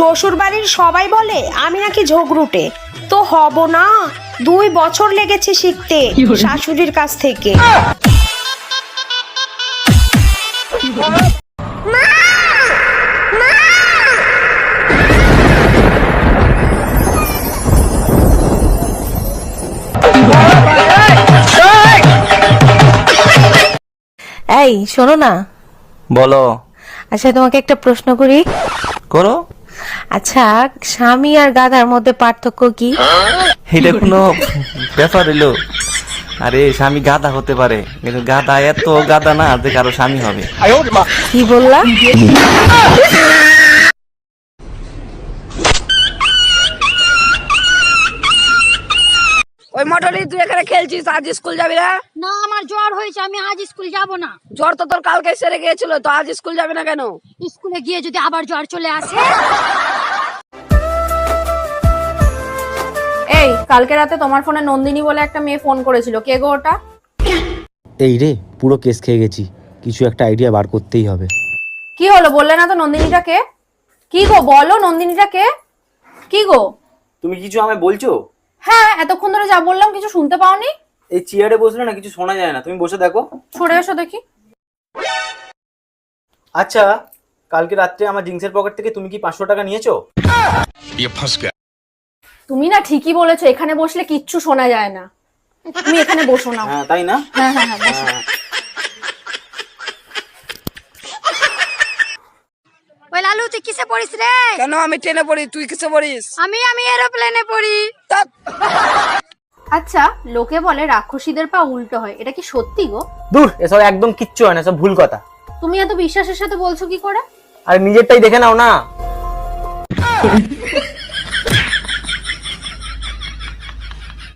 শ্বশুর বাড়ির সবাই বলে আমি নাকি ঝগড়ুটে, তো হব না। 2 বছর লেগেছে শিখতে শাশুড়ির কাছ থেকে। এই শোনো না। বলো। আচ্ছা তোমাকে একটা প্রশ্ন করি। করো। আচ্ছা স্বামী আর গাধার মধ্যে পার্থক্য কি? এটা কোনো ব্যাপার এলো? আরে স্বামী গাধা হতে পারে, কিন্তু গাধা এত গাধা না যে কারো স্বামী হবে। কি বললা? ওই মটলি তুই এখানে খেলছিস, আজ স্কুল যাবি না? না আমার জ্বর হয়েছে, আমি আজ স্কুল যাব না। জ্বর তো তোর কালকে সেরে গিয়েছিল, তো আজ স্কুল যাবি না কেন? স্কুলে গিয়ে যদি আবার জ্বর চলে আসে। এই কালকে রাতে তোমার ফোনে নন্দিনী বলে একটা মেয়ে ফোন করেছিল, কে গো ওটা? এই রে, পুরো কেস খেয়ে গেছি। কিছু একটা আইডিয়া বার করতেই হবে। কি হলো বললে না তো নন্দিনীটা কে? কি গো বলো নন্দিনীটা কে? কি গো? তুমি কিছু আমায় বলছো? হ্যাঁ এতক্ষণ ধরে যা বললাম কিছু শুনতে পাওনি? এই চেয়ারে বসলে না কিছু শোনা যায় না, তুমি বসে দেখো। সরে এসো দেখি। আচ্ছা, কালকে রাত্রে আমার জিন্সের পকেট থেকে তুমি কি 500 টাকা নিয়েছো? তুমি না ঠিকই বলেছো, এখানে বসলে কিচ্ছু শোনা যায় না। তুমি এখানে বসো না। হ্যাঁ তাই না? হ্যাঁ হ্যাঁ হ্যাঁ বসো। ওই লালু তুই কিসে পড়িস রে? কেন আমি ট্রেনে পড়ি, তুই কিসে পড়িস? আমি এরোপ্লেনে পড়ি। আচ্ছা লোকে বলে রাক্ষসীদের পা উল্টো হয়, এটা কি সত্যি গো? দূর, এসব একদম কিচ্ছু হয় না, সব ভুল কথা। তুমি এত বিশ্বাসের সাথে বলছো কি করে? আর নিজেরটাই দেখে নাও না।